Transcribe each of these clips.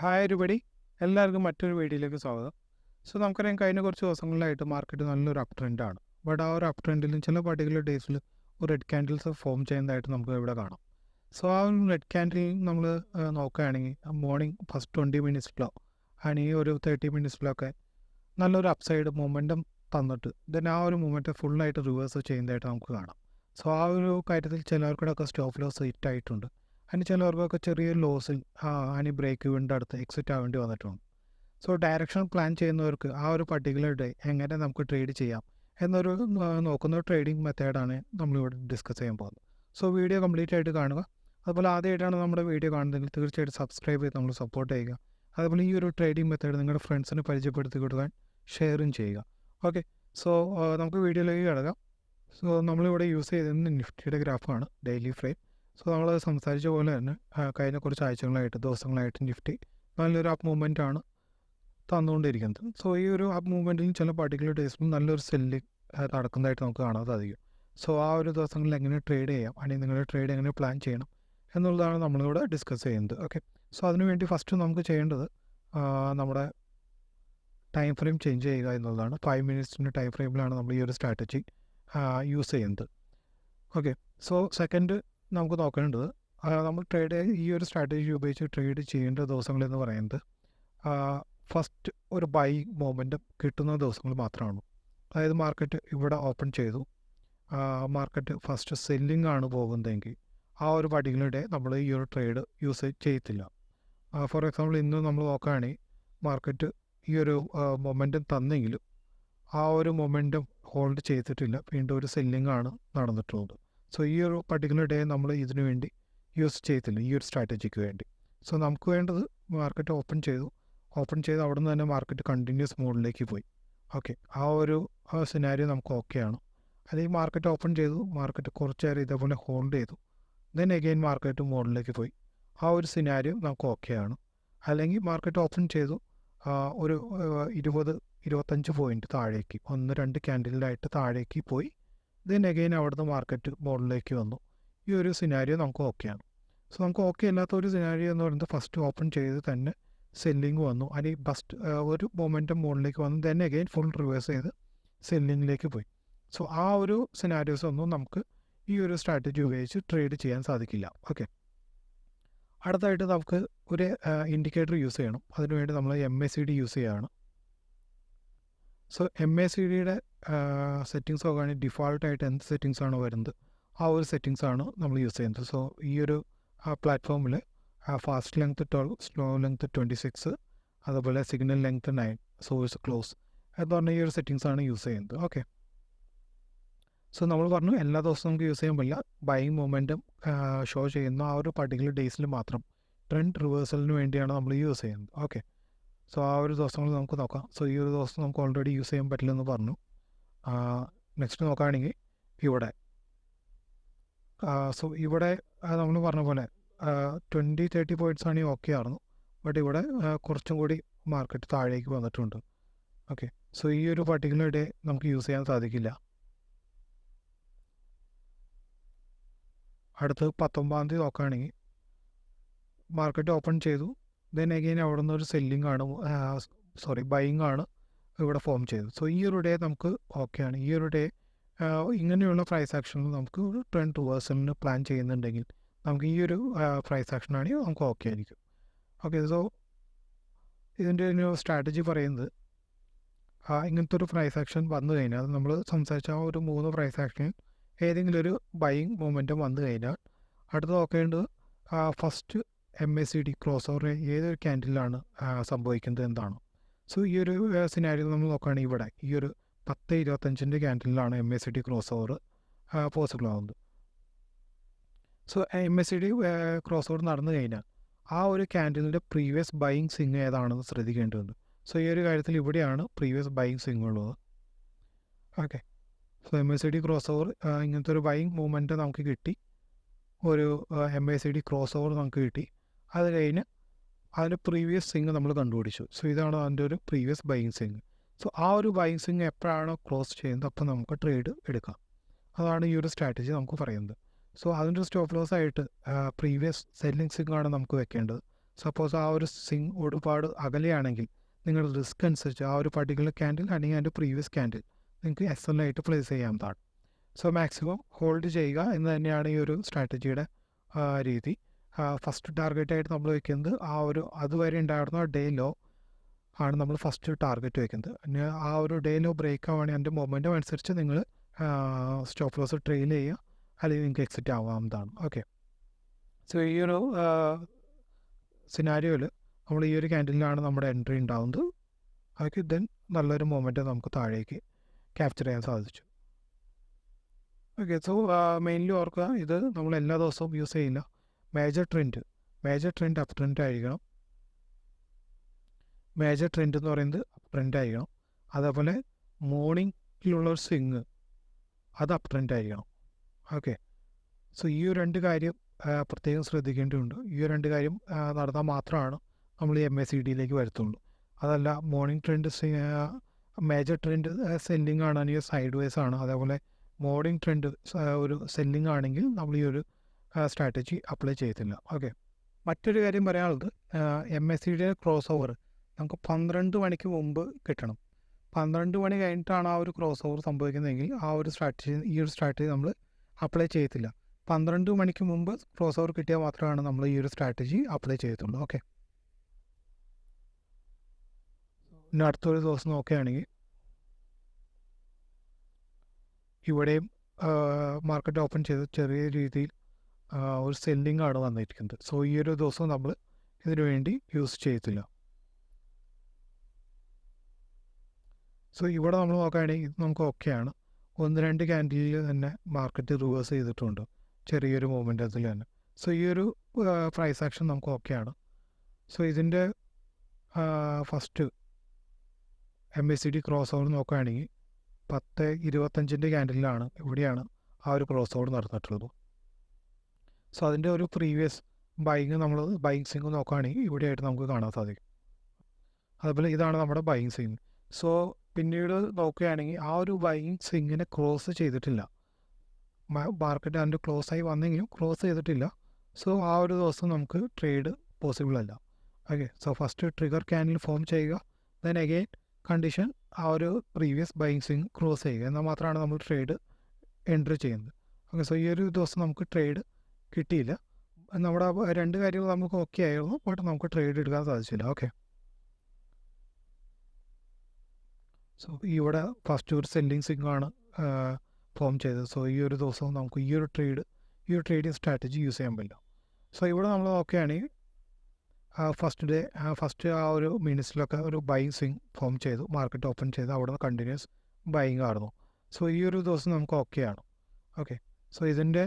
Hi everybody, എല്ലാവർക്കും മറ്റൊരു വീഡിയോയിലേക്ക് സ്വാഗതം. സോ നമുക്കറിയാം കഴിഞ്ഞ കുറച്ച് ദിവസങ്ങളിലായിട്ട് മാർക്കറ്റ് നല്ലൊരു അപ് ട്രെൻഡാണ്. ബട്ട് ആ ഒരു അപ് ട്രെൻഡിലും ചില പർട്ടിക്കുലർ ഡേയ്സിൽ ഒരു റെഡ് ക്യാൻഡിൽസ് ഫോം ചെയ്യുന്നതായിട്ട് നമുക്ക് ഇവിടെ കാണാം. സോ ആ ഒരു റെഡ് ക്യാൻഡിൽ നമ്മൾ നോക്കുകയാണെങ്കിൽ മോർണിംഗ് ഫസ്റ്റ് 20 മിനിറ്റ്സിലോ അല്ലെങ്കിൽ ഒരു 30 മിനിറ്റ്സിലൊക്കെ നല്ലൊരു അപ്സൈഡ് മൊമെൻറ്റം തന്നിട്ട് ദെൻ ആ ഒരു മൊമെൻറ്റ് ഫുള്ളായിട്ട് റിവേഴ്സ് ചെയ്യുന്നതായിട്ട് നമുക്ക് കാണാം. സോ ആ ഒരു കാര്യത്തിൽ ചിലർക്കിടൊക്കെ സ്റ്റോപ്പ് ലോസ് ഹിറ്റ് ആയിട്ടുണ്ട്. അതിന് ചിലവർക്കൊക്കെ ചെറിയ ലോസിൽ അതിന് ബ്രേക്ക് ഇവൻ്റെ അടുത്ത് എക്സിറ്റ് ആവേണ്ടി വന്നിട്ടുണ്ട്. സോ ഡയറക്ഷൻ പ്ലാൻ ചെയ്യുന്നവർക്ക് ആ ഒരു പർട്ടിക്കുലർ ഡേ എങ്ങനെ നമുക്ക് ട്രേഡ് ചെയ്യാം എന്നൊരു നോക്കുന്ന ട്രേഡിംഗ് മെത്തേഡാണ് നമ്മളിവിടെ ഡിസ്കസ് ചെയ്യാൻ പോകുന്നത്. സോ വീഡിയോ കംപ്ലീറ്റ് ആയിട്ട് കാണുക. അതുപോലെ ആദ്യമായിട്ടാണ് നമ്മുടെ വീഡിയോ കാണുന്നതെങ്കിൽ തീർച്ചയായിട്ടും സബ്സ്ക്രൈബ് ചെയ്ത് നമ്മൾ സപ്പോർട്ട് ചെയ്യുക. അതുപോലെ ഈ ഒരു ട്രേഡിംഗ് മെത്തേഡ് നിങ്ങളുടെ ഫ്രണ്ട്സിന് പരിചയപ്പെടുത്തി കൊടുക്കാൻ ഷെയറും ചെയ്യുക. ഓക്കെ, സോ നമുക്ക് വീഡിയോയിലേക്ക് കിടക്കാം. സോ നമ്മളിവിടെ യൂസ് ചെയ്തിരുന്ന നിഫ്റ്റിയുടെ ഗ്രാഫാണ് ഡെയിലി ഫ്രെയിം. സോ നമ്മൾ സംസാരിച്ച പോലെ തന്നെ കഴിഞ്ഞ കുറച്ച് ആഴ്ചകളായിട്ട് ദിവസങ്ങളായിട്ട് നിഫ്റ്റി നല്ലൊരു അപ്പ് മൂവ്മെൻ്റ് ആണ് തന്നുകൊണ്ടിരിക്കുന്നത്. സോ ഈ ഒരു അപ്പ് മൂവ്മെൻറ്റിൽ ചില പർട്ടിക്കുലർ ഡേയ്സിലും നല്ലൊരു സെല്ലിംഗ് നടക്കുന്നതായിട്ട് നമുക്ക് കാണാൻ സാധിക്കും. സോ ആ ഒരു ദിവസങ്ങളിൽ എങ്ങനെ ട്രേഡ് ചെയ്യാം, അല്ലെങ്കിൽ നിങ്ങളുടെ ട്രേഡ് എങ്ങനെ പ്ലാൻ ചെയ്യണം എന്നുള്ളതാണ് നമ്മളിവിടെ ഡിസ്കസ് ചെയ്യുന്നത്. ഓക്കെ, സോ അതിനുവേണ്ടി ഫസ്റ്റ് നമുക്ക് ചെയ്യേണ്ടത് നമ്മുടെ ടൈം ഫ്രെയിം ചേഞ്ച് ചെയ്യുക എന്നുള്ളതാണ്. 5 മിനിറ്റ്സിൻ്റെ ടൈം ഫ്രെയിമിലാണ് നമ്മൾ ഈ ഒരു സ്ട്രാറ്റജി യൂസ് ചെയ്യുന്നത്. ഓക്കെ, സോ സെക്കൻഡ് നമുക്ക് നോക്കേണ്ടത് നമ്മൾ ഈ ഒരു സ്ട്രാറ്റജി ഉപയോഗിച്ച് ട്രേഡ് ചെയ്യേണ്ട ദിവസങ്ങളെന്ന് പറയുന്നത് ഫസ്റ്റ് ഒരു ബൈ മൊമെൻറ്റം കിട്ടുന്ന ദിവസങ്ങൾ മാത്രമാണ്. അതായത് മാർക്കറ്റ് ഇവിടെ ഓപ്പൺ ചെയ്തു, മാർക്കറ്റ് ഫസ്റ്റ് സെല്ലിംഗ് ആണ് പോകുന്നതെങ്കിൽ ആ ഒരു പർട്ടിക്കുലർ ഡേ നമ്മൾ ഈ ഒരു ട്രേഡ് യൂസ് ചെയ്യത്തില്ല. ഫോർ എക്സാമ്പിൾ ഇന്ന് നമ്മൾ നോക്കുകയാണെങ്കിൽ മാർക്കറ്റ് ഈ ഒരു മൊമെൻറ്റം തന്നെങ്കിലും ആ ഒരു മൊമെൻറ്റം ഹോൾഡ് ചെയ്തിട്ടില്ല, വീണ്ടും ഒരു സെല്ലിംഗ് ആണ് നടന്നിട്ടുള്ളത്. സോ ഈ ഒരു പർട്ടിക്കുലർ ഡേ നമ്മൾ ഇതിനു വേണ്ടി യൂസ് ചെയ്തില്ല, ഈ ഒരു സ്ട്രാറ്റജിക്ക് വേണ്ടി. സോ നമുക്ക് വേണ്ടത് മാർക്കറ്റ് ഓപ്പൺ ചെയ്ത് അവിടെ നിന്ന് തന്നെ മാർക്കറ്റ് കണ്ടിന്യൂസ് മോഡിലേക്ക് പോയി. ഓക്കെ, ആ ഒരു സിനാരിയോ നമുക്ക് ഓക്കെയാണ്. അല്ലെങ്കിൽ മാർക്കറ്റ് ഓപ്പൺ ചെയ്തു, മാർക്കറ്റ് കുറച്ച് നേരം ഇതേപോലെ ഹോൾഡ് ചെയ്തു, ദെൻ അഗെയിൻ മാർക്കറ്റ് മോഡിലേക്ക് പോയി, ആ ഒരു സിനാരിയോ നമുക്ക് ഓക്കെയാണ്. അല്ലെങ്കിൽ മാർക്കറ്റ് ഓപ്പൺ ചെയ്തു, ഒരു 20-25 പോയിൻറ്റ് താഴേക്ക് 1-2 ക്യാൻഡിലായിട്ട് താഴേക്ക് പോയി, ദെൻ അഗെയിൻ അവിടുന്ന് മാർക്കറ്റ് മോഡിലേക്ക് വന്നു, ഈ ഒരു സിനാരിയോ നമുക്ക് ഓക്കെയാണ്. സോ നമുക്ക് ഓക്കെ അല്ലാത്ത ഒരു സിനാരിയോ എന്ന് പറയുന്നത് ഫസ്റ്റ് ഓപ്പൺ ചെയ്ത് തന്നെ സെല്ലിങ് വന്നു, അല്ലെങ്കിൽ ഫസ്റ്റ് ഒരു മൊമെൻറ്റം മോഡിലേക്ക് വന്നു, ദെൻ അഗെയിൻ ഫുൾ റിവേഴ്സ് ചെയ്ത് സെല്ലിങ്ങിലേക്ക് പോയി. സോ ആ ഒരു സിനാരിയോസ് ഒന്നും നമുക്ക് ഈ ഒരു സ്ട്രാറ്റജി ഉപയോഗിച്ച് ട്രേഡ് ചെയ്യാൻ സാധിക്കില്ല. ഓക്കെ, അടുത്തായിട്ട് നമുക്ക് ഒരു ഇൻഡിക്കേറ്റർ യൂസ് ചെയ്യണം. അതിനുവേണ്ടി നമ്മൾ MACD യൂസ് ചെയ്യുകയാണ്. സോ MACDയുടെ സെറ്റിങ്സ് നോക്കുകയാണെങ്കിൽ ഡിഫോൾട്ടായിട്ട് എന്ത് സെറ്റിങ്സ് ആണോ വരുന്നത് ആ ഒരു സെറ്റിങ്സ് ആണ് നമ്മൾ യൂസ് ചെയ്യുന്നത്. സോ ഈ ഒരു പ്ലാറ്റ്ഫോമിൽ ഫാസ്റ്റ് ലെങ്ത് 12, സ്ലോ ലെങ്ത് 26, അതുപോലെ സിഗ്നൽ ലെങ്ത് 9, സോഴ്സ് ക്ലോസ് എന്ന് പറഞ്ഞ ഈ ഒരു സെറ്റിങ്സ് ആണ് യൂസ് ചെയ്യുന്നത്. ഓക്കെ, സോ നമ്മൾ പറഞ്ഞു എല്ലാ ദിവസവും നമുക്ക് യൂസ് ചെയ്യാൻ പറ്റില്ല. ബൈയിങ് മൊമെൻറ്റം ഷോ ചെയ്യുന്ന ആ ഒരു പർട്ടിക്കുലർ ഡേയ്സിൽ മാത്രം ട്രെൻഡ് റിവേഴ്സലിന് വേണ്ടിയാണ് നമ്മൾ യൂസ് ചെയ്യുന്നത്. ഓക്കെ, സോ ആ ഒരു ദിവസങ്ങൾ നമുക്ക് നോക്കാം. സോ ഈ ഒരു ദിവസം നമുക്ക് ഓൾറെഡി യൂസ് ചെയ്യാൻ പറ്റില്ലെന്ന് പറഞ്ഞു. നെക്സ്റ്റ് നോക്കുകയാണെങ്കിൽ ഇവിടെ സോ ഇവിടെ നമ്മൾ പറഞ്ഞ പോലെ 20-30 പോയിൻറ്റ്സ് ആണെങ്കിൽ ഓക്കെ ആയിരുന്നു. ബട്ട് ഇവിടെ കുറച്ചും കൂടി മാർക്കറ്റ് താഴേക്ക് വന്നിട്ടുണ്ട്. ഓക്കെ, സോ ഈ ഒരു പർട്ടിക്കുലർ ഡേ നമുക്ക് യൂസ് ചെയ്യാൻ സാധിക്കില്ല. അടുത്ത് 19-ാം തീയതി നോക്കുകയാണെങ്കിൽ മാർക്കറ്റ് ഓപ്പൺ ചെയ്തു, ദെൻ അഗെയിൻ അവിടെ നിന്ന് ഒരു സെല്ലിംഗ് ആണ് ബൈയിങ് ആണ് ഇവിടെ ഫോം ചെയ്തു. സോ ഈ ഒരു ഡേ നമുക്ക് ഓക്കെയാണ്. ഈ ഒരു ഡേ ഇങ്ങനെയുള്ള പ്രൈസ് ആക്ഷനിൽ നമുക്ക് ഒരു ട്രെൻഡ് റിവേഴ്സലിന് പ്ലാൻ ചെയ്യുന്നുണ്ടെങ്കിൽ നമുക്ക് ഈ ഒരു പ്രൈസ് ആക്ഷനാണെങ്കിൽ നമുക്ക് ഓക്കെ ആയിരിക്കും. ഓക്കെ, സോ ഇതിൻ്റെ ഒരു സ്ട്രാറ്റജി പറയുന്നത് ഇങ്ങനത്തെ ഒരു പ്രൈസ് ആക്ഷൻ വന്നു കഴിഞ്ഞാൽ നമ്മൾ സംസാരിച്ച ആ ഒരു 3 പ്രൈസ് ആക്ഷനിൽ ഏതെങ്കിലും ഒരു ബൈയിങ് മൊമെൻറ്റം വന്നു കഴിഞ്ഞാൽ അടുത്ത് നോക്കേണ്ടത് ഫസ്റ്റ് MACD ക്രോസ് ഓവർ ഏതൊരു ക്യാൻഡിലാണ് സംഭവിക്കുന്നത് എന്താണ്. സോ ഈ ഒരു സിനാരിയോ നമ്മൾ നോക്കുകയാണെങ്കിൽ ഇവിടെ ഈ ഒരു 10-25 ക്യാൻഡിലാണ് MACD ക്രോസ് ഓവർ പോസിബിൾ ആവുന്നത്. സോ MACD ക്രോസ് ഓവർ നടന്നു കഴിഞ്ഞാൽ ആ ഒരു ക്യാൻഡിലിൻ്റെ പ്രീവിയസ് ബൈയിങ് സ്വിങ് ഏതാണെന്ന് ശ്രദ്ധിക്കേണ്ടതുണ്ട്. സോ ഈ ഒരു കാര്യത്തിൽ ഇവിടെയാണ് പ്രീവിയസ് ബൈയിങ് സ്വിങ് ഉള്ളത്. Okay, so MACD cross over ഇങ്ങനത്തെ ഒരു ബൈയിങ് മൂവ്മെൻറ്റ് നമുക്ക് കിട്ടി, ഒരു MACD ക്രോസ് ഓവർ നമുക്ക് കിട്ടി. അത് കഴിഞ്ഞ് അതിൻ്റെ പ്രീവിയസ് സ്വിങ് നമ്മൾ കണ്ടുപിടിച്ചു. സോ ഇതാണ് അതിൻ്റെ ഒരു പ്രീവിയസ് ബൈയിങ് സ്വിങ്. സോ ആ ഒരു ബൈയിങ് സ്വിങ് എപ്പോഴാണോ ക്ലോസ് ചെയ്യുന്നത് അപ്പോൾ നമുക്ക് ട്രേഡ് എടുക്കാം. അതാണ് ഈ ഒരു സ്ട്രാറ്റജി നമുക്ക് പറയുന്നത്. സോ അതിൻ്റെ സ്റ്റോപ്പ് ലോസ് ആയിട്ട് പ്രീവിയസ് സെല്ലിംഗ് സ്വിങ് ആണ് നമുക്ക് വെക്കേണ്ടത്. സപ്പോസ് ആ ഒരു സ്വിങ് ഒരുപാട് അകലെയാണെങ്കിൽ നിങ്ങളുടെ റിസ്ക് അനുസരിച്ച് ആ ഒരു പർട്ടിക്കുലർ ക്യാൻഡിൽ അല്ലെങ്കിൽ അതിൻ്റെ പ്രീവിയസ് ക്യാൻഡിൽ നിങ്ങൾക്ക് SL ആയിട്ട് പ്ലേസ് ചെയ്യാവുന്നതാണ്. സോ മാക്സിമം ഹോൾഡ് ചെയ്യുക എന്ന് തന്നെയാണ് ഈ ഒരു സ്ട്രാറ്റജിയുടെ രീതി. ഫസ്റ്റ് ടാർഗറ്റായിട്ട് നമ്മൾ വയ്ക്കുന്നത് അതുവരെ ഉണ്ടായിരുന്ന ഡേ ലോ ആണ് നമ്മൾ ഫസ്റ്റ് ടാർഗറ്റ് വയ്ക്കുന്നത്. പിന്നെ ആ ഒരു ഡേ ലോ ബ്രേക്ക് ആവുകയാണെങ്കിൽ അതിൻ്റെ മൊമെൻറ്റം അനുസരിച്ച് നിങ്ങൾ സ്റ്റോപ്പ് ലോസ് ട്രെയിൽ ചെയ്യുക, അല്ലെങ്കിൽ നിങ്ങൾക്ക് എക്സിറ്റ് ആവാവുന്നതാണ്. ഓക്കെ, സോ ഈ ഒരു സിനാരിയോയിൽ നമ്മൾ ഈ ഒരു ക്യാൻഡിലാണ് നമ്മുടെ എൻട്രി ഉണ്ടാകുന്നത്. അതൊക്കെ ദെൻ നല്ലൊരു മൊമെൻറ്റ് നമുക്ക് താഴേക്ക് ക്യാപ്ചർ ചെയ്യാൻ സാധിച്ചു. ഓക്കെ, സോ മെയിൻലി ഓർക്കുക, ഇത് നമ്മൾ എല്ലാ ദിവസവും യൂസ് ചെയ്യില്ല. മേജർ ട്രെൻഡ് അപ്പ് ട്രെൻഡ് ആയിരിക്കണം. മേജർ ട്രെൻഡ് എന്ന് പറയുന്നത് അപ്പ് ട്രെൻഡ് ആയിരിക്കണം. അതേപോലെ മോർണിംഗിലുള്ളൊരു സ്വിങ് അത് അപ്പ് ട്രെൻഡ് ആയിരിക്കണം. ഓക്കെ, സോ ഈ ഒരു 2 കാര്യം പ്രത്യേകം ശ്രദ്ധിക്കേണ്ടതുണ്ട്. ഈ ഒരു 2 കാര്യം നടന്നാൽ മാത്രമാണ് നമ്മൾ ഈ MACDയിലേക്ക് വരത്തുള്ളൂ. അതല്ല morning trend major trend selling ആണ്, അല്ലെങ്കിൽ സൈഡ് വേസ് ആണ്, അതേപോലെ മോർണിംഗ് ട്രെൻഡ് ഒരു സെല്ലിംഗ് ആണെങ്കിൽ നമ്മൾ ഈ ഒരു സ്ട്രാറ്റജി അപ്ലൈ ചെയ്യത്തില്ല. ഓക്കെ, മറ്റൊരു കാര്യം പറയാനുള്ളത്, MACDയുടെ ക്രോസ് ഓവർ നമുക്ക് 12 മണിക്ക് മുമ്പ് കിട്ടണം. 12 മണി കഴിഞ്ഞിട്ടാണ് ആ ഒരു ക്രോസ് ഓവർ സംഭവിക്കുന്നതെങ്കിൽ ഈ ഒരു സ്ട്രാറ്റജി നമ്മൾ അപ്ലൈ ചെയ്യത്തില്ല. 12 മണിക്ക് മുമ്പ് ക്രോസ് ഓവർ കിട്ടിയാൽ മാത്രമാണ് നമ്മൾ ഈ ഒരു സ്ട്രാറ്റജി അപ്ലൈ ചെയ്യത്തുള്ളൂ. ഓക്കെ, പിന്നെ അടുത്തൊരു ദിവസം നോക്കുകയാണെങ്കിൽ ഇവിടെയും മാർക്കറ്റ് ഓപ്പൺ ചെയ്ത് ചെറിയ രീതിയിൽ ഒരു സെല്ലിംഗ് ആണ് വന്നിരിക്കുന്നത്. സോ ഈ ഒരു ദിവസം നമ്മൾ ഇതിനു വേണ്ടി യൂസ് ചെയ്യത്തില്ല. സോ ഇവിടെ നമ്മൾ നോക്കുകയാണെങ്കിൽ ഇത് നമുക്ക് ഓക്കെയാണ്. 1-2 ക്യാൻഡിലിൽ തന്നെ മാർക്കറ്റ് റിവേഴ്സ് ചെയ്തിട്ടുണ്ട് ചെറിയൊരു മൊമെൻറ്റത്തിൽ തന്നെ. സോ ഈ ഒരു പ്രൈസ് ആക്ഷൻ നമുക്ക് ഓക്കെയാണ്. സോ ഇതിൻ്റെ ഫസ്റ്റ് MACD ക്രോസ് ഓവർ നോക്കുകയാണെങ്കിൽ 10:25 ക്യാൻഡിലാണ് ഇവിടെയാണ് ആ ഒരു ക്രോസ് ഓവർ നടന്നിട്ടുള്ളത്. സോ അതിൻ്റെ ഒരു പ്രീവിയസ് ബൈയിങ് സ്വിങ് നോക്കുകയാണെങ്കിൽ ഇവിടെയായിട്ട് നമുക്ക് കാണാൻ സാധിക്കും. അതുപോലെ ഇതാണ് നമ്മുടെ ബൈയിങ് സ്വിങ്. സോ പിന്നീട് നോക്കുകയാണെങ്കിൽ ആ ഒരു ബൈയിങ് സ്വിങ്ങിനെ ക്രോസ് ചെയ്തിട്ടില്ല. മാർക്കറ്റ് അതിൻ്റെ ക്ലോസ് ആയി വന്നെങ്കിലും ക്രോസ് ചെയ്തിട്ടില്ല. സോ ആ ഒരു ദിവസം നമുക്ക് ട്രേഡ് പോസിബിൾ അല്ല. Okay, so first trigger candle form ചെയ്യുക, ദെൻ അഗെയിൻ കണ്ടീഷൻ ആ ഒരു പ്രീവിയസ് ബൈയിങ് സ്വിങ് ക്രോസ് ചെയ്യുക, എന്നാൽ മാത്രമാണ് നമ്മൾ ട്രേഡ് എൻട്രി ചെയ്യുന്നത്. ഓക്കെ, സോ ഈ ഒരു ദിവസം നമുക്ക് ട്രേഡ് കിട്ടിയില്ല. നമ്മുടെ 2 കാര്യങ്ങൾ നമുക്ക് ഓക്കെ ആയിരുന്നു, ബട്ട് നമുക്ക് ട്രേഡ് എടുക്കാൻ സാധിച്ചില്ല. ഓക്കെ, സോ ഇവിടെ ഫസ്റ്റ് ഒരു സെല്ലിംഗ് സ്വിങ് ആണ് ഫോം ചെയ്തത്. സോ ഈ ഒരു ദിവസവും നമുക്ക് ഈ ഒരു ട്രേഡിങ് സ്ട്രാറ്റജി യൂസ് ചെയ്യാൻ പറ്റില്ല. സോ ഇവിടെ നമ്മൾ നോക്കുകയാണെങ്കിൽ ഫസ്റ്റ് ആ ഒരു മിനിറ്റ്സിലൊക്കെ ഒരു ബൈയിങ് സ്വിങ് ഫോം ചെയ്തു, മാർക്കറ്റ് ഓപ്പൺ ചെയ്ത് അവിടെ നിന്ന് കണ്ടിന്യൂസ് ബൈയിങ് ആയിരുന്നു. സോ ഈ ഒരു ദിവസം നമുക്ക് ഓക്കെയാണ്. ഓക്കെ, സോ ഇതിൻ്റെ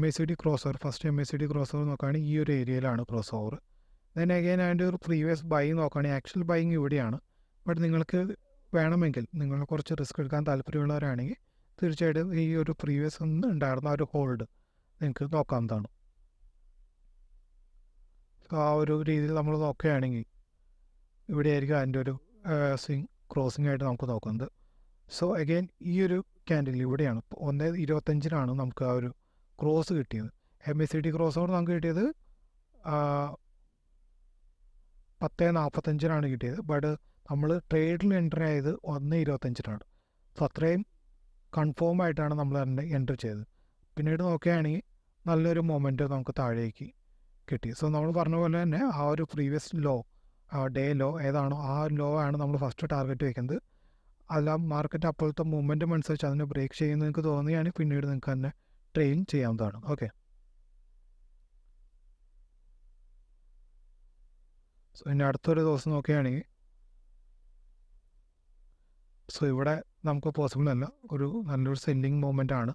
MACD ക്രോസ് ഓവർ നോക്കുകയാണെങ്കിൽ ഈ ഒരു ഏരിയയിലാണ് ക്രോസ് ഓവർ. ദെൻ അഗെയിൻ അതിൻ്റെ ഒരു പ്രീവിയസ് ബൈയിങ് നോക്കുകയാണെങ്കിൽ ആക്ച്വൽ ബൈയിങ് ഇവിടെയാണ്. ബട്ട് നിങ്ങൾക്ക് വേണമെങ്കിൽ നിങ്ങൾ കുറച്ച് റിസ്ക് എടുക്കാൻ താല്പര്യമുള്ളവരാണെങ്കിൽ തീർച്ചയായിട്ടും ഈ ഒരു പ്രീവിയസ് ഉണ്ടായിരുന്ന ഒരു ഹോൾഡ് നിങ്ങൾക്ക് നോക്കാവുന്നതാണ്. സോ ആ ഒരു രീതിയിൽ നമ്മൾ നോക്കുകയാണെങ്കിൽ ഇവിടെയായിരിക്കും അതിൻ്റെ ഒരു സ്വിങ് ക്രോസിംഗ് ആയിട്ട് നമുക്ക് നോക്കുന്നത്. സോ അഗെയിൻ ഈ ഒരു ക്യാൻഡിൽ ഇവിടെയാണ് 1:25 നമുക്ക് ആ ഒരു ക്രോസ് കിട്ടിയത്. MACD ക്രോസ് ഓവർ നമുക്ക് കിട്ടിയത് 10:45 കിട്ടിയത്. ബട്ട് നമ്മൾ ട്രേഡിൽ എൻ്റർ ആയത് 1:25. സോ അത്രയും കൺഫേം ആയിട്ടാണ് നമ്മൾ എൻ്റർ ചെയ്തത്. പിന്നീട് നോക്കുകയാണെങ്കിൽ നല്ലൊരു മൊമെൻറ്റ് നമുക്ക് താഴേക്ക് കിട്ടി. സോ നമ്മൾ പറഞ്ഞ പോലെ തന്നെ ആ ഒരു പ്രീവിയസ് ഡേ ലോ ഏതാണോ ആ ലോ ആണ് നമ്മൾ ഫസ്റ്റ് ടാർഗറ്റ് വയ്ക്കുന്നത്. അല്ല മാർക്കറ്റ് അപ്പോഴത്തെ മൊമെൻറ്റം അനുസരിച്ച് അതിനെ ബ്രേക്ക് ചെയ്യുന്നത് നിങ്ങൾക്ക് തോന്നുകയാണെങ്കിൽ പിന്നീട് നിങ്ങൾക്ക് തന്നെ ട്രെയിൻ ചെയ്യാവുന്നതാണ്. ഓക്കെ, സോ ഇനി അടുത്തൊരു ദിവസം നോക്കുകയാണെങ്കിൽ സോ ഇവിടെ നമുക്ക് പോസിബിൾ അല്ല, ഒരു നല്ലൊരു സെല്ലിംഗ് മൊമെൻ്റ് ആണ്.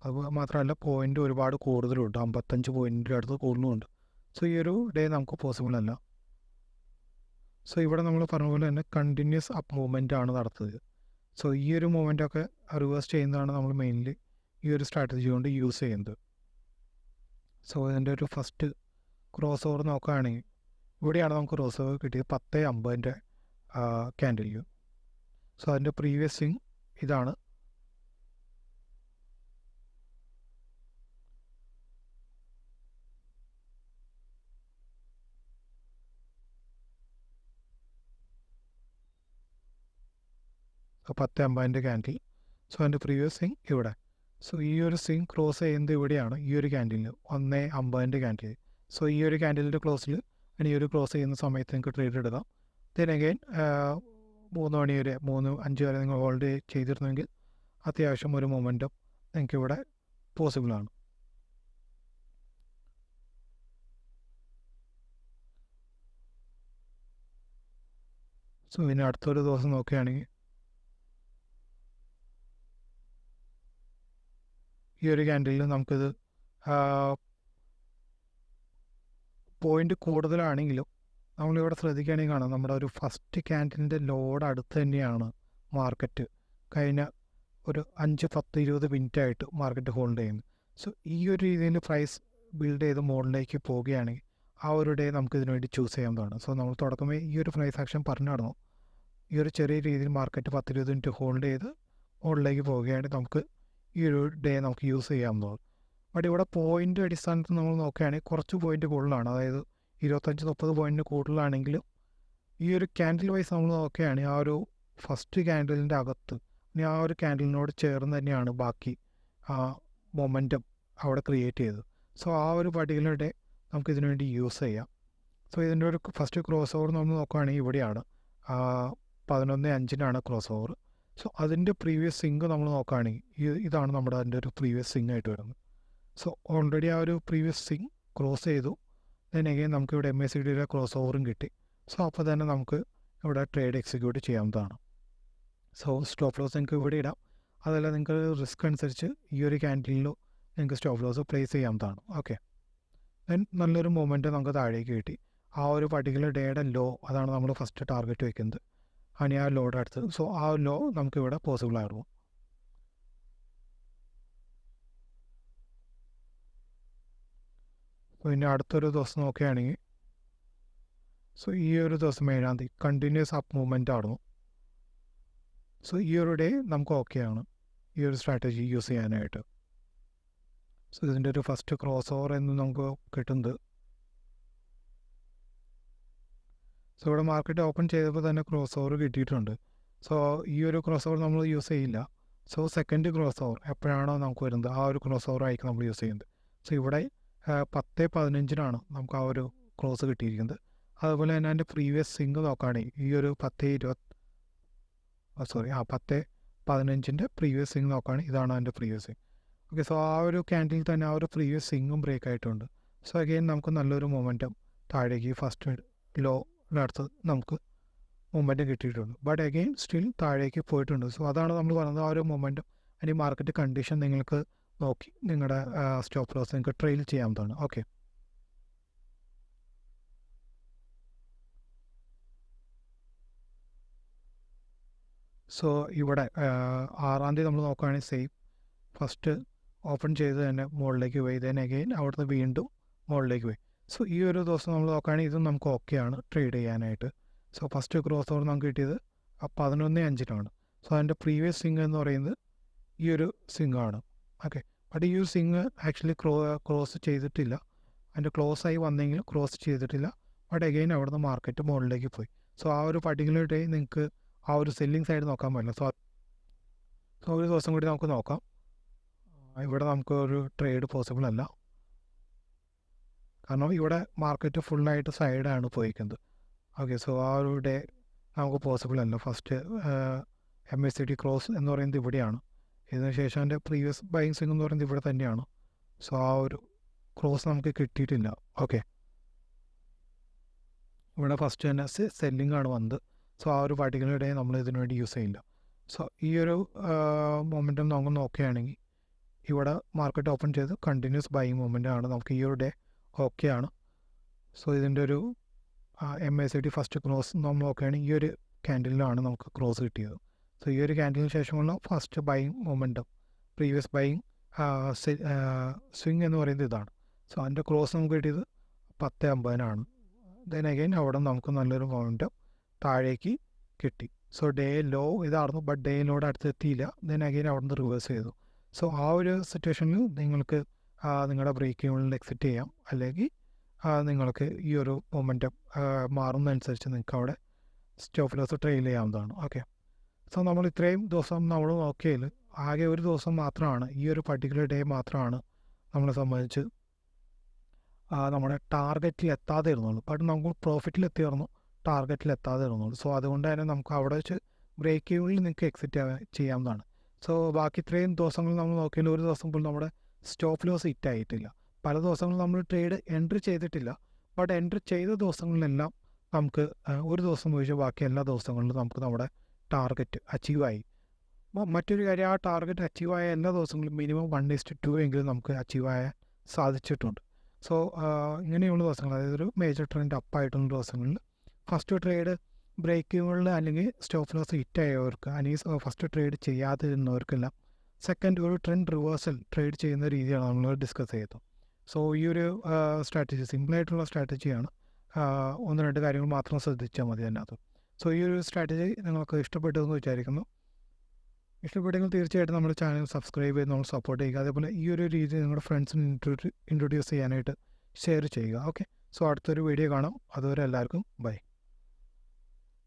അത് മാത്രമല്ല പോയിൻ്റ് ഒരുപാട് കൂടുതലുണ്ട്, 55 പോയിൻറ്റിൻ്റെ അടുത്ത് കൂടുതലുണ്ട്. സോ ഈ ഒരു ഡേ നമുക്ക് പോസിബിൾ അല്ല. സോ ഇവിടെ നമ്മൾ പറഞ്ഞ പോലെ തന്നെ കണ്ടിന്യൂസ് അപ്പ് മൂവ്മെൻ്റ് ആണ് നടത്തുന്നത്. സോ ഈ ഒരു മൂവ്മെൻറ്റൊക്കെ റിവേഴ്സ് ചെയ്യുന്നതാണ് നമ്മൾ മെയിൻലി ഈ ഒരു സ്ട്രാറ്റജി കൊണ്ട് യൂസ് ചെയ്യുന്നത്. സോ ഇതിൻ്റെ ഒരു ഫസ്റ്റ് ക്രോസ് ഓവർ നോക്കുകയാണെങ്കിൽ ഇവിടെയാണ് നമുക്ക് ക്രോസ് ഓവർ കിട്ടിയത് 10:50 ക്യാൻഡിൽ. സോ അതിൻ്റെ പ്രീവിയസ് സ്വിങ് ഇതാണ്. 10.50 ക്യാൻഡിൽ. സോ അതിൻ്റെ പ്രീവിയസ് സ്വിങ് ഇവിടെ. സോ ഈ ഒരു സ്വിങ് ക്രോസ് ചെയ്യുന്നത് ഇവിടെയാണ്, ഈ ഒരു ക്യാൻഡിലിൽ 1.50 ക്യാൻഡിൽ. സോ ഈ ഒരു ക്യാൻഡിലിൻ്റെ ക്ലോസിൽ ഈ ഒരു ക്ലോസ് ചെയ്യുന്ന സമയത്ത് നിങ്ങൾക്ക് ട്രേഡ് എടുക്കാം. ദെൻ അഗെയിൻ 3 മണി വരെ 3-5 വരെ നിങ്ങൾ ഹോൾഡ് ചെയ്തിരുന്നെങ്കിൽ അത്യാവശ്യം ഒരു മൊമെൻറ്റം നിങ്ങൾക്ക് ഇവിടെ പോസിബിളാണ്. സോ ഇനി അടുത്തൊരു ദിവസം നോക്കുകയാണെങ്കിൽ ഈ ഒരു ക്യാൻഡിലിൽ നമുക്കിത് പോയിൻ്റ് കൂടുതലാണെങ്കിലും നമ്മളിവിടെ ശ്രദ്ധിക്കുകയാണെങ്കിൽ കാണാം നമ്മുടെ ഒരു ഫസ്റ്റ് ക്യാൻഡിലിൻ്റെ ലോഡ് അടുത്ത് തന്നെയാണ് മാർക്കറ്റ് കഴിഞ്ഞ ഒരു 5-10-20 മിനിറ്റായിട്ട് മാർക്കറ്റ് ഹോൾഡ് ചെയ്യുന്നത്. സോ ഈ ഒരു രീതിയിൽ പ്രൈസ് ബിൽഡ് ചെയ്ത് മുകളിലേക്ക് പോവുകയാണെങ്കിൽ ആ ഒരു ഡേ നമുക്ക് ഇതിനു വേണ്ടി ചൂസ് ചെയ്യാവുന്നതാണ്. സോ നമ്മൾ തുടക്കമേ ഈ ഒരു പ്രൈസ് ആക്ഷൻ പറഞ്ഞു നടന്നു, ഈ ഒരു ചെറിയ രീതിയിൽ മാർക്കറ്റ് 10-20 മിനിറ്റ് ഹോൾഡ് ചെയ്ത് മുകളിലേക്ക് പോവുകയാണെങ്കിൽ നമുക്ക് ഈ ഒരു ഡേ നമുക്ക് യൂസ് ചെയ്യാവുന്നതാണ്. ബട്ട് ഇവിടെ പോയിൻ്റ് അടിസ്ഥാനത്തിൽ നമ്മൾ നോക്കുകയാണെങ്കിൽ കുറച്ച് പോയിൻ്റ് കൂടുതലാണ്, അതായത് 25-30 പോയിൻറ്റിന് കൂടുതലാണെങ്കിലും ഈ ഒരു ക്യാൻഡിൽ വൈസ് നമ്മൾ നോക്കുകയാണെങ്കിൽ ആ ഒരു ഫസ്റ്റ് ക്യാൻഡിലിൻ്റെ അകത്ത് ഇനി ആ ഒരു ക്യാൻഡിലിനോട് ചേർന്ന് തന്നെയാണ് ബാക്കി മൊമെൻറ്റം അവിടെ ക്രിയേറ്റ് ചെയ്തത്. സോ ആ ഒരു പർട്ടിക്കുലർ ഡേ നമുക്ക് ഇതിനു വേണ്ടി യൂസ് ചെയ്യാം. സോ ഇതിൻ്റെ ഒരു ഫസ്റ്റ് ക്രോസ് ഓവർ നമ്മൾ നോക്കുകയാണെങ്കിൽ ഇവിടെയാണ് 11.5-നാണ് ക്രോസ് ഓവർ. സോ അതിൻ്റെ പ്രീവിയസ് സ്വിങ് നമ്മൾ നോക്കുകയാണെങ്കിൽ ഇതാണ് നമ്മുടെ അതിൻ്റെ ഒരു പ്രീവിയസ് സ്വിങ് ആയിട്ട് വരുന്നത്. സോ ഓൾറെഡി ആ ഒരു പ്രീവിയസ് സ്വിങ് ക്രോസ് ചെയ്തു. ദെൻ അഗെയിൻ നമുക്ക് ഇവിടെ MACDയുടെ ക്രോസ് ഓവറും കിട്ടി. സോ അപ്പോൾ തന്നെ നമുക്ക് ഇവിടെ ട്രേഡ് എക്സിക്യൂട്ട് ചെയ്യാവുന്നതാണ്. സോ സ്റ്റോപ്പ് ലോസ് നിങ്ങൾക്ക് ഇവിടെ ഇടാം, അതല്ല നിങ്ങൾക്ക് റിസ്ക് അനുസരിച്ച് ഈ ഒരു ക്യാൻഡിലിലോ നിങ്ങൾക്ക് സ്റ്റോപ്പ് ലോസ് പ്ലേസ് ചെയ്യാവുന്നതാണ്. ഓക്കെ, ദെൻ നല്ലൊരു മൊമെൻറ്റ് നമുക്ക് താഴേക്ക് കിട്ടി. ആ ഒരു പർട്ടിക്കുലർ ഡേയുടെ ലോ അതാണ് നമ്മൾ ഫസ്റ്റ് ടാർഗറ്റ് വയ്ക്കുന്നത്, ആണ് ആ ലോഡ് അടുത്ത്. സോ ആ ലോ നമുക്കിവിടെ പോസിബിൾ ആയിരുന്നു. പിന്നെ അടുത്തൊരു ദിവസം നോക്കുകയാണെങ്കിൽ സോ ഈ ഒരു ദിവസം 7-ാം തീയതി കണ്ടിന്യൂസ് അപ്പ് മൂവ്മെൻ്റ് ആയിരുന്നു. സോ ഈ ഒരു ഡേ നമുക്ക് ഓക്കെയാണ് ഈ ഒരു സ്ട്രാറ്റജി യൂസ് ചെയ്യാനായിട്ട്. സോ ഇതിൻ്റെ ഒരു ഫസ്റ്റ് ക്രോസ് ഓവർ എന്ന് നമുക്ക് കിട്ടുന്നത്, സോ ഇവിടെ മാർക്കറ്റ് ഓപ്പൺ ചെയ്തപ്പോൾ തന്നെ ക്രോസ് ഓവർ കിട്ടിയിട്ടുണ്ട്. സോ ഈ ഒരു ക്രോസ് ഓവർ നമ്മൾ യൂസ് ചെയ്യില്ല. സോ സെക്കൻഡ് ക്രോസ് ഓവർ എപ്പോഴാണോ നമുക്ക് വരുന്നത് ആ ഒരു ക്രോസ് ഓവർ ആയിരിക്കും നമ്മൾ യൂസ് ചെയ്യുന്നത്. സോ ഇവിടെ 10.15-നാണ് നമുക്ക് ആ ഒരു ക്രോസ് കിട്ടിയിരിക്കുന്നത്. അതുപോലെ തന്നെ അതിൻ്റെ പ്രീവിയസ് സ്വിങ് നോക്കുകയാണെങ്കിൽ ഈ ഒരു 10.15-ൻ്റെ പ്രീവിയസ് സ്വിങ് നോക്കുകയാണെങ്കിൽ ഇതാണ് അതിൻ്റെ പ്രീവിയസ് സ്വിങ്. ഓക്കെ, സോ ആ ഒരു ക്യാൻഡിൽ തന്നെ ആ ഒരു പ്രീവിയസ് സ്വിങ്ങും ബ്രേക്ക് ആയിട്ടുണ്ട്. സോ അഗെയിൻ നമുക്ക് നല്ലൊരു മൊമെൻറ്റം താഴേക്ക് ഫസ്റ്റ് ലോ അടുത്ത് നമുക്ക് മൊമെൻറ്റം കിട്ടിയിട്ടുണ്ട്. ബട്ട് അഗെയിൻ സ്റ്റിൽ താഴേക്ക് പോയിട്ടുണ്ട്. സോ അതാണ് നമ്മൾ പറയുന്നത്, ആ ഒരു മൊമെൻറ്റം അതിന് മാർക്കറ്റ് കണ്ടീഷൻ നിങ്ങൾക്ക് നോക്കി നിങ്ങളുടെ സ്റ്റോപ്പ് ലോസ് നിങ്ങൾക്ക് ട്രെയിൽ ചെയ്യാവുന്നതാണ്. ഓക്കെ, സോ ഇവിടെ 6-ാം തീയതി നമ്മൾ നോക്കുകയാണെങ്കിൽ സെയിം ഫസ്റ്റ് ഓപ്പൺ ചെയ്ത് തന്നെ മുകളിലേക്ക് പോയി, ദെൻ അഗെയിൻ അവിടുന്ന് വീണ്ടും മുകളിലേക്ക് പോയി. സോ ഈ ഒരു ദിവസം നമ്മൾ നോക്കുകയാണെങ്കിൽ ഇതും നമുക്ക് ഓക്കെയാണ് ട്രേഡ് ചെയ്യാനായിട്ട്. സോ ഫസ്റ്റ് ക്രോസ് ഓവർ നമുക്ക് കിട്ടിയത് 11.5-നാണ്. സോ അതിൻ്റെ പ്രീവിയസ് സ്വിങ് എന്ന് പറയുന്നത് ഈ ഒരു സ്വിങ് ആണ്. ഓക്കെ, ബട്ട് ഈ ഒരു സ്വിങ് ആക്ച്വലി ക്രോസ് ചെയ്തിട്ടില്ല, അതിൻ്റെ ക്ലോസ് ആയി വന്നെങ്കിൽ ക്രോസ് ചെയ്തിട്ടില്ല. ബട്ട് അഗെയിൻ അവിടുന്ന് മാർക്കറ്റ് മുകളിലേക്ക് പോയി. സോ ആ ഒരു പർട്ടിക്കുലർ ഡേ നിങ്ങൾക്ക് ആ ഒരു സെല്ലിംഗ് സൈഡ് നോക്കാൻ പറ്റില്ല. സോ ഒരു ദിവസം കൂടി നമുക്ക് നോക്കാം. ഇവിടെ നമുക്ക് ഒരു ട്രേഡ് പോസിബിൾ അല്ല, കാരണം ഇവിടെ മാർക്കറ്റ് ഫുള്ളായിട്ട് സൈഡാണ് പോയിരിക്കുന്നത്. ഓക്കെ, സോ ആ ഒരു ഡേ നമുക്ക് പോസിബിൾ അല്ല. ഫസ്റ്റ് MACD ക്രോസ് എന്ന് പറയുന്നത് ഇവിടെയാണ്, ഇതിന് ശേഷം എൻ്റെ പ്രീവിയസ് ബൈയിങ് സ്വിങ് എന്ന് പറയുന്നത് ഇവിടെ തന്നെയാണ്. സോ ആ ഒരു ക്രോസ് നമുക്ക് കിട്ടിയിട്ടില്ല. ഓക്കെ, ഇവിടെ ഫസ്റ്റ് തന്നെ സെല്ലിംഗ് ആണ് വന്നത്. സോ ആ ഒരു പർട്ടിക്കുലർ ഡേ നമ്മൾ ഇതിനു വേണ്ടി യൂസ് ചെയ്യില്ല. സോ ഈ ഒരു മൊമെൻറ്റം നമുക്ക് നോക്കുകയാണെങ്കിൽ ഇവിടെ മാർക്കറ്റ് ഓപ്പൺ ചെയ്ത് കണ്ടിന്യൂസ് ബൈയിങ് മൂവ്മെൻ്റ് ആണ്, നമുക്ക് ഈ ഒരു ഡേ ഓക്കെയാണ്. സോ ഇതിൻ്റെ ഒരു MACD ഫസ്റ്റ് ക്രോസ് നമ്മൾ നോക്കുകയാണെങ്കിൽ ഈ ഒരു ക്യാൻഡിലാണ് നമുക്ക് ക്രോസ് കിട്ടിയത്. സോ ഈ ഒരു ക്യാൻഡിലിന് ശേഷമുള്ള first buying momentum previous buying swing എന്ന് പറയുന്നത് ഇതാണ്. സോ അതിൻ്റെ ക്രോസ് നമുക്ക് കിട്ടിയത് 10.50-നാണ്. ദെൻ അഗെയിൻ അവിടെ നമുക്ക് നല്ലൊരു മൊമെൻറ്റം താഴേക്ക് കിട്ടി. സോ ഡേ ലോ ഇതായിരുന്നു, ബട്ട് ഡേ ലോഡ് അടുത്തെത്തിയില്ല. ദെൻ അഗെയിൻ അവിടെ നിന്ന് റിവേഴ്സ് ചെയ്തു. സോ ആ ഒരു സിറ്റുവേഷനിൽ നിങ്ങൾക്ക് നിങ്ങളുടെ ബ്രേക്ക് ഈവനിൽ എക്സിറ്റ് ചെയ്യാം, അല്ലെങ്കിൽ നിങ്ങൾക്ക് ഈ ഒരു മൊമെൻറ്റം മാറുന്നതനുസരിച്ച് നിങ്ങൾക്ക് അവിടെ സ്റ്റോപ്പ് ലോസ് ട്രെയിൽ ചെയ്യാവുന്നതാണ്. ഓക്കെ, സോ നമ്മൾ ഇത്രയും ദിവസം നമ്മൾ നോക്കിയതിൽ ആകെ ഒരു ദിവസം മാത്രമാണ്, ഈ ഒരു പർട്ടിക്കുലർ ഡേ മാത്രമാണ് നമ്മളെ സംബന്ധിച്ച് നമ്മുടെ ടാർഗറ്റിൽ എത്താതെ ഇരുന്നുള്ളൂ. ബട്ട് നമുക്ക് പ്രോഫിറ്റിൽ എത്തിയിരുന്നു, ടാർഗറ്റിൽ എത്താതെ ഇരുന്നുള്ളൂ. സോ അതുകൊണ്ട് തന്നെ നമുക്ക് അവിടെ വെച്ച് ബ്രേക്ക് ഈവനിൽ നിങ്ങൾക്ക് എക്സിറ്റ് ചെയ്യാവുന്നതാണ്. സോ ബാക്കി ഇത്രയും ദിവസങ്ങൾ നമ്മൾ നോക്കിയാൽ ഒരു ദിവസം പോലും നമ്മുടെ സ്റ്റോപ്പ് ലോസ് ഹിറ്റ് ആയിട്ടില്ല. പല ദിവസങ്ങളും നമ്മൾ ട്രേഡ് എൻട്രി ചെയ്തിട്ടില്ല. ബട്ട് എൻട്രി ചെയ്ത ദിവസങ്ങളിലെല്ലാം നമുക്ക് ഒരു ദിവസം ഒഴിച്ച് ബാക്കി എല്ലാ ദിവസങ്ങളിലും നമുക്ക് നമ്മുടെ ടാർഗറ്റ് അച്ചീവായി. മറ്റൊരു കാര്യം, ആ ടാർഗറ്റ് അച്ചീവായ എല്ലാ ദിവസങ്ങളിലും മിനിമം 1:2 എങ്കിലും നമുക്ക് അച്ചീവായ സാധിച്ചിട്ടുണ്ട്. സോ ഇങ്ങനെയുള്ള ദിവസങ്ങൾ, അതായത് ഒരു മേജർ ട്രെൻഡ് അപ്പായിട്ടുള്ള ദിവസങ്ങളിൽ ഫസ്റ്റ് ട്രേഡ് ബ്രേക്ക് ഈവനിൽ അല്ലെങ്കിൽ സ്റ്റോപ്പ് ലോസ് ഹിറ്റ് ആയവർക്ക്, അല്ലെങ്കിൽ ഫസ്റ്റ് ട്രേഡ് ചെയ്യാതിരുന്നവർക്കെല്ലാം സെക്കൻഡ് ഒരു ട്രെൻഡ് റിവേഴ്സൽ ട്രേഡ് ചെയ്യുന്ന രീതിയാണ് നമ്മൾ ഡിസ്കസ് ചെയ്തത്. സോ ഈ ഒരു സ്ട്രാറ്റജി സിമ്പിളായിട്ടുള്ള സ്ട്രാറ്റജിയാണ്. 1-2 കാര്യങ്ങൾ മാത്രം ശ്രദ്ധിച്ചാൽ മതി അതിനകത്ത്. സോ ഈ ഒരു സ്ട്രാറ്റജി നിങ്ങൾക്ക് ഇഷ്ടപ്പെട്ടു എന്ന് വിചാരിക്കുന്നു. ഇഷ്ടപ്പെട്ടെങ്കിൽ തീർച്ചയായിട്ടും നമ്മുടെ ചാനൽ സബ്സ്ക്രൈബ് ചെയ്ത് നമ്മൾ സപ്പോർട്ട് ചെയ്യുക. അതേപോലെ ഈ ഒരു രീതി നിങ്ങളുടെ ഫ്രണ്ട്സിന് ഇൻട്രൊഡ്യൂസ് ചെയ്യാനായിട്ട് ഷെയർ ചെയ്യുക. ഓക്കെ, സോ അടുത്തൊരു വീഡിയോ കാണാം. അതുവരെ എല്ലാവർക്കും ബൈ.